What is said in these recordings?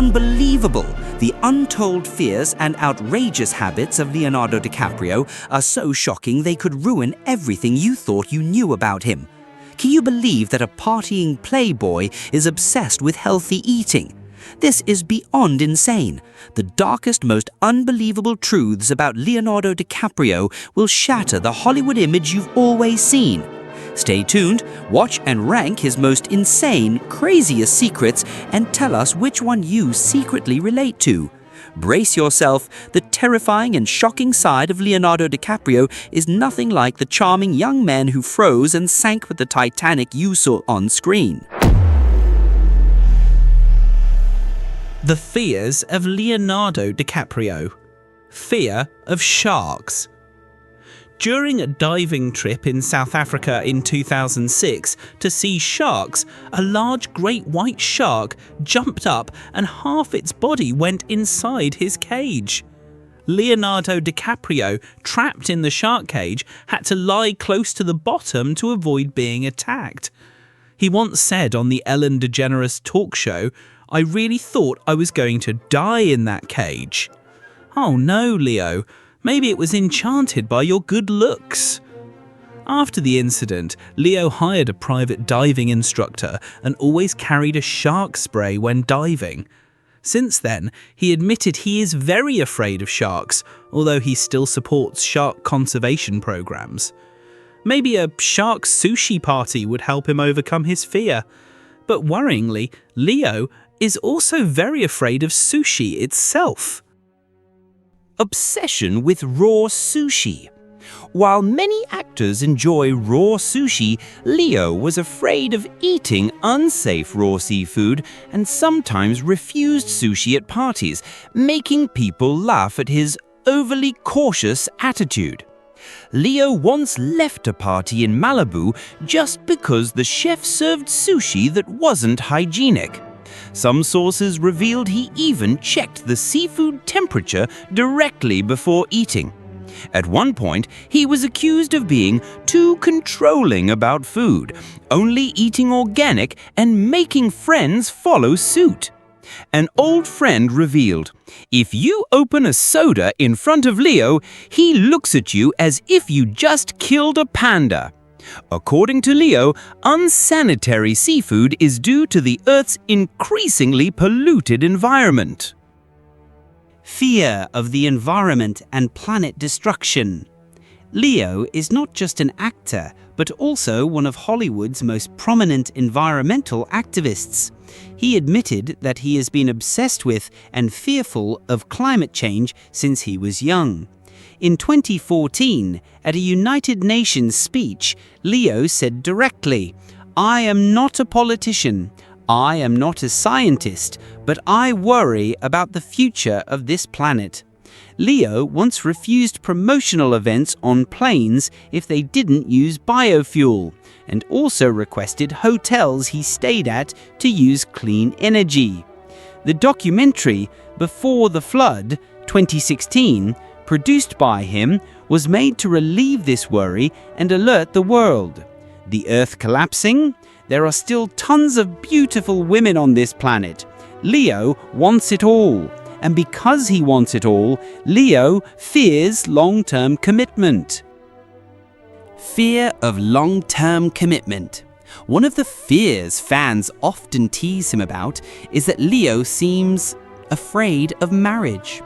unbelievable. The untold fears and outrageous habits of Leonardo DiCaprio are so shocking they could ruin everything you thought you knew about him. Can you believe that a partying playboy is obsessed with healthy eating? This is beyond insane. The darkest, most unbelievable truths about Leonardo DiCaprio will shatter the Hollywood image you've always seen. Stay tuned, watch and rank his most insane, craziest secrets, and tell us which one you secretly relate to. Brace yourself, the terrifying and shocking side of Leonardo DiCaprio is nothing like the charming young man who froze and sank with the Titanic you saw on screen. The fears of Leonardo DiCaprio. Fear of sharks. During a diving trip in South Africa in 2006 to see sharks, a large great white shark jumped up and half its body went inside his cage. Leonardo DiCaprio, trapped in the shark cage, had to lie close to the bottom to avoid being attacked. He once said on the Ellen DeGeneres talk show, "I really thought I was going to die in that cage." Oh no, Leo. Maybe it was enchanted by your good looks. After the incident, Leo hired a private diving instructor and always carried a shark spray when diving. Since then, he admitted he is very afraid of sharks, although he still supports shark conservation programs. Maybe a shark sushi party would help him overcome his fear. But worryingly, Leo is also very afraid of sushi itself. Obsession with raw sushi. While many actors enjoy raw sushi, Leo was afraid of eating unsafe raw seafood and sometimes refused sushi at parties, making people laugh at his overly cautious attitude. Leo once left a party in Malibu just because the chef served sushi that wasn't hygienic. Some sources revealed he even checked the seafood temperature directly before eating. At one point, he was accused of being too controlling about food, only eating organic and making friends follow suit. An old friend revealed, "If you open a soda in front of Leo, he looks at you as if you just killed a panda." According to Leo, unsanitary seafood is due to the Earth's increasingly polluted environment. Fear of the environment and planet destruction. Leo is not just an actor, but also one of Hollywood's most prominent environmental activists. He admitted that he has been obsessed with and fearful of climate change since he was young. In 2014, at a United Nations speech, Leo said directly, "I am not a politician, I am not a scientist, but I worry about the future of this planet." Leo once refused promotional events on planes if they didn't use biofuel, and also requested hotels he stayed at to use clean energy. The documentary, Before the Flood, 2016, produced by him, was made to relieve this worry and alert the world. The Earth collapsing? There are still tons of beautiful women on this planet. Leo wants it all. And because he wants it all, Leo fears long-term commitment. Fear of long-term commitment. One of the fears fans often tease him about is that Leo seems afraid of marriage.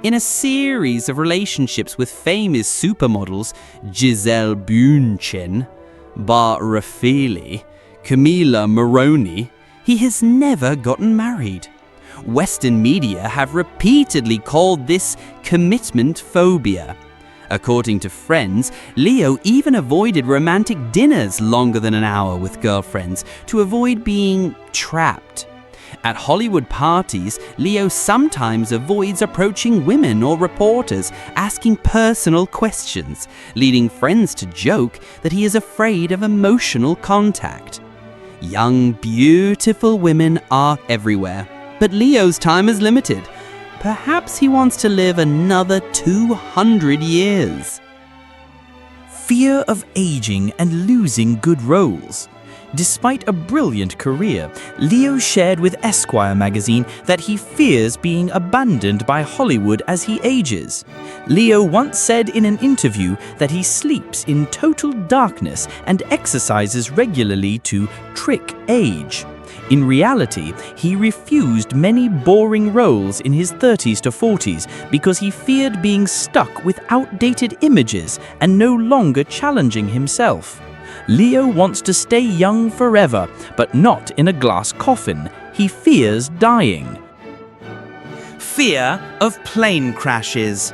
In a series of relationships with famous supermodels Gisele Bündchen, Bar Raffaele, Camila Moroni, he has never gotten married. Western media have repeatedly called this commitment phobia. According to friends, Leo even avoided romantic dinners longer than an hour with girlfriends to avoid being trapped. At Hollywood parties, Leo sometimes avoids approaching women or reporters, asking personal questions, leading friends to joke that he is afraid of emotional contact. Young, beautiful women are everywhere, but Leo's time is limited. Perhaps he wants to live another 200 years. Fear of aging and losing good roles. Despite a brilliant career, Leo shared with Esquire magazine that he fears being abandoned by Hollywood as he ages. Leo once said in an interview that he sleeps in total darkness and exercises regularly to trick age. In reality, he refused many boring roles in his 30s to 40s because he feared being stuck with outdated images and no longer challenging himself. Leo wants to stay young forever, but not in a glass coffin. He fears dying. Fear of plane crashes.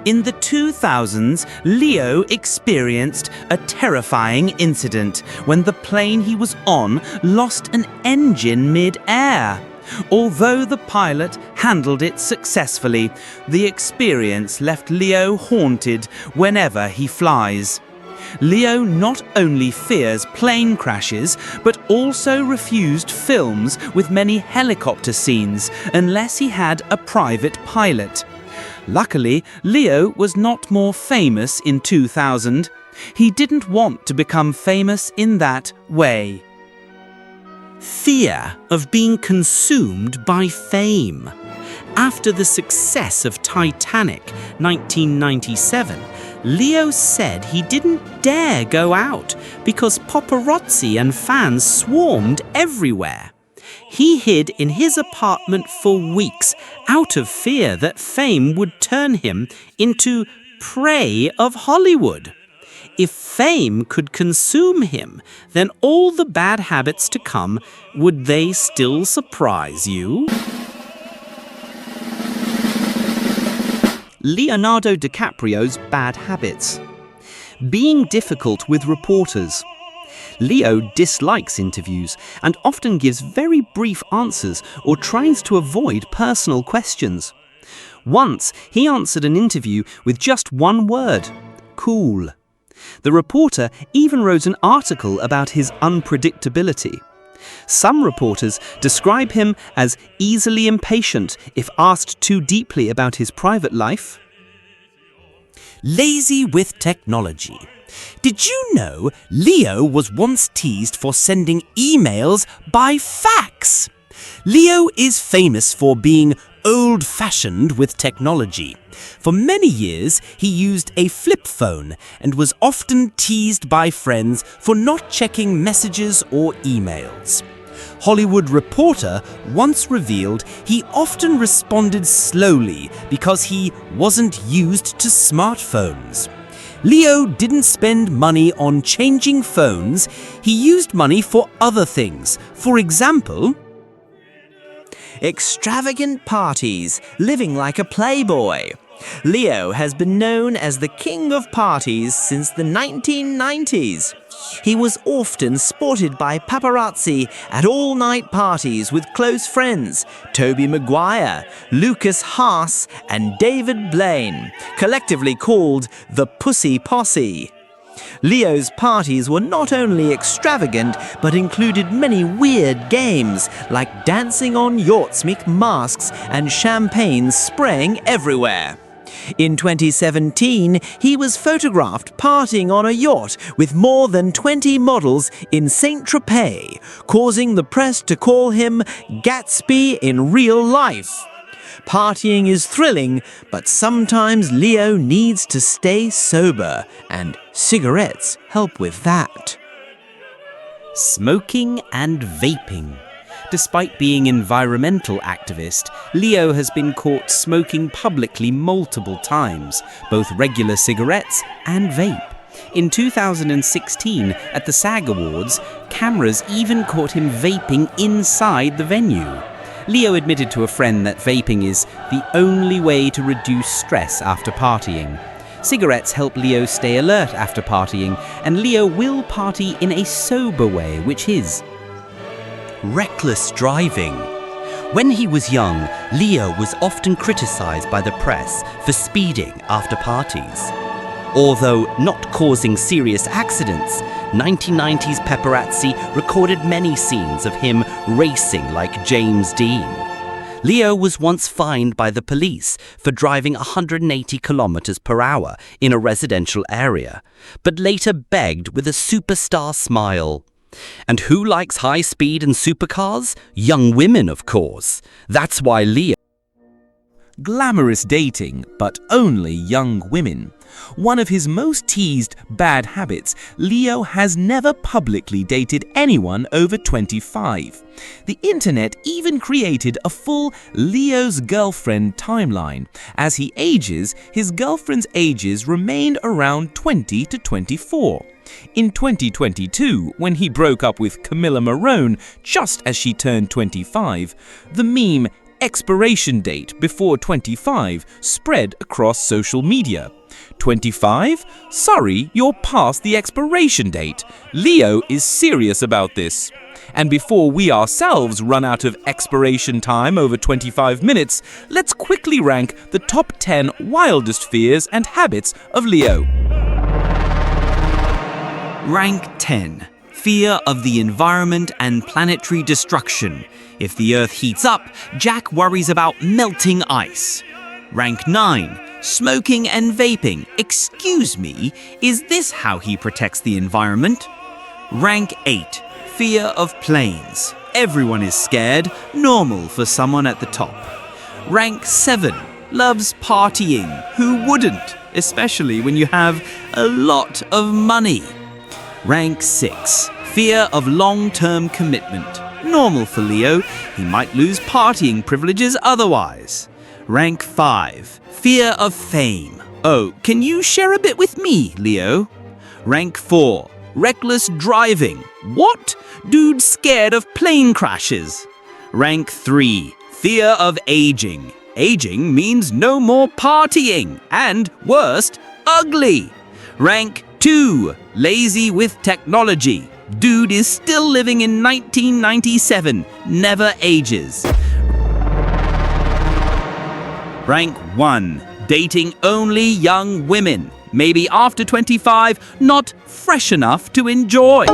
In the 2000s, Leo experienced a terrifying incident when the plane he was on lost an engine mid-air. Although the pilot handled it successfully, the experience left Leo haunted whenever he flies. Leo not only fears plane crashes, but also refused films with many helicopter scenes unless he had a private pilot. Luckily, Leo was not more famous in 2000. He didn't want to become famous in that way. Fear of being consumed by fame. After the success of Titanic, 1997, Leo said he didn't dare go out because paparazzi and fans swarmed everywhere. He hid in his apartment for weeks out of fear that fame would turn him into prey of Hollywood. If fame could consume him, then all the bad habits to come, would they still surprise you? Leonardo DiCaprio's bad habits. Being difficult with reporters. Leo dislikes interviews and often gives very brief answers or tries to avoid personal questions. Once, he answered an interview with just one word: cool. The reporter even wrote an article about his unpredictability. Some reporters describe him as easily impatient if asked too deeply about his private life. Lazy with technology. Did you know Leo was once teased for sending emails by fax? Leo is famous for being old-fashioned with technology. For many years, he used a flip phone and was often teased by friends for not checking messages or emails. Hollywood Reporter once revealed he often responded slowly because he wasn't used to smartphones. Leo didn't spend money on changing phones. He used money for other things. For example, extravagant parties, living like a playboy. Leo has been known as the king of parties since the 1990s. He was often spotted by paparazzi at all-night parties with close friends Tobey Maguire, Lucas Haas and David Blaine, collectively called the Pussy Posse. Leo's parties were not only extravagant, but included many weird games, like dancing on yachts with masks and champagne spraying everywhere. In 2017, he was photographed partying on a yacht with more than 20 models in Saint-Tropez, causing the press to call him Gatsby in real life. Partying is thrilling, but sometimes Leo needs to stay sober, and cigarettes help with that. Smoking and vaping. Despite being an environmental activist, Leo has been caught smoking publicly multiple times, both regular cigarettes and vape. In 2016, at the SAG Awards, cameras even caught him vaping inside the venue. Leo admitted to a friend that vaping is the only way to reduce stress after partying. Cigarettes help Leo stay alert after partying, and Leo will party in a sober way, which is reckless driving. When he was young, Leo was often criticized by the press for speeding after parties. Although not causing serious accidents, 1990s paparazzi recorded many scenes of him racing like James Dean. Leo was once fined by the police for driving 180 kilometers per hour in a residential area, but later begged with a superstar smile. And who likes high speed and supercars? Young women, of course. That's why Leo. Glamorous dating, but only young women. One of his most teased bad habits, Leo has never publicly dated anyone over 25. The internet even created a full Leo's girlfriend timeline. As he ages, his girlfriend's ages remained around 20 to 24. In 2022, when he broke up with Camilla Morone just as she turned 25, the meme "expiration date before 25" spread across social media. 25? Sorry, you're past the expiration date. Leo is serious about this. And before we ourselves run out of expiration time over 25 minutes, let's quickly rank the top 10 wildest fears and habits of Leo. Rank 10. Fear of the environment and planetary destruction. If the Earth heats up, Jack worries about melting ice. Rank 9. Smoking and vaping. Excuse me, is this how he protects the environment? Rank 8. Fear of planes. Everyone is scared, normal for someone at the top. Rank 7. Loves partying. Who wouldn't? Especially when you have a lot of money. Rank 6. Fear of long-term commitment. Normal for Leo, he might lose partying privileges otherwise. Rank 5. Fear of fame. Oh, can you share a bit with me, Leo? Rank 4. Reckless driving. What? Dude scared of plane crashes. Rank 3. Fear of aging. Aging means no more partying. And, worst, ugly. Rank 2. Lazy with technology. Dude is still living in 1997. Never ages. Rank 1. Dating only young women. Maybe after 25, not fresh enough to enjoy.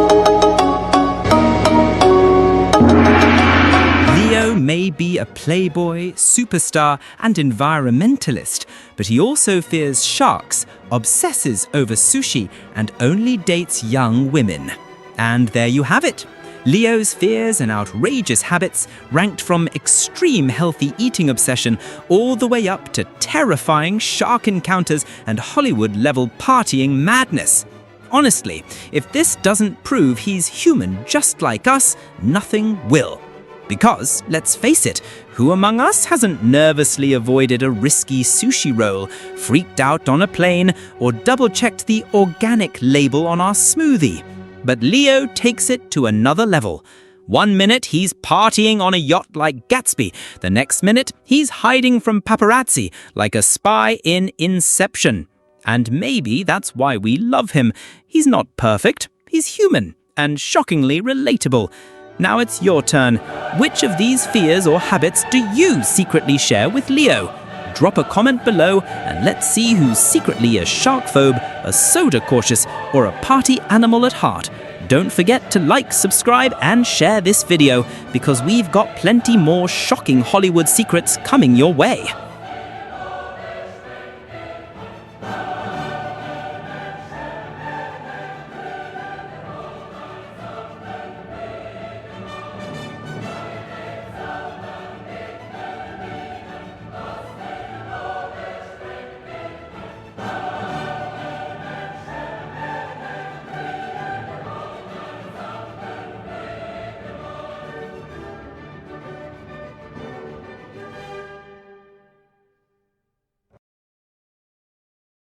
Leo may be a playboy, superstar, and environmentalist, but he also fears sharks, obsesses over sushi, and only dates young women. And there you have it. Leo's fears and outrageous habits ranked from extreme healthy eating obsession all the way up to terrifying shark encounters and Hollywood-level partying madness. Honestly, if this doesn't prove he's human just like us, nothing will. Because, let's face it, who among us hasn't nervously avoided a risky sushi roll, freaked out on a plane, or double-checked the organic label on our smoothie? But Leo takes it to another level. One minute he's partying on a yacht like Gatsby. The next minute he's hiding from paparazzi like a spy in Inception. And maybe that's why we love him. He's not perfect, he's human and shockingly relatable. Now it's your turn. Which of these fears or habits do you secretly share with Leo? Drop a comment below and let's see who's secretly a shark phobe, a soda cautious, or a party animal at heart. Don't forget to like, subscribe, and share this video because we've got plenty more shocking Hollywood secrets coming your way.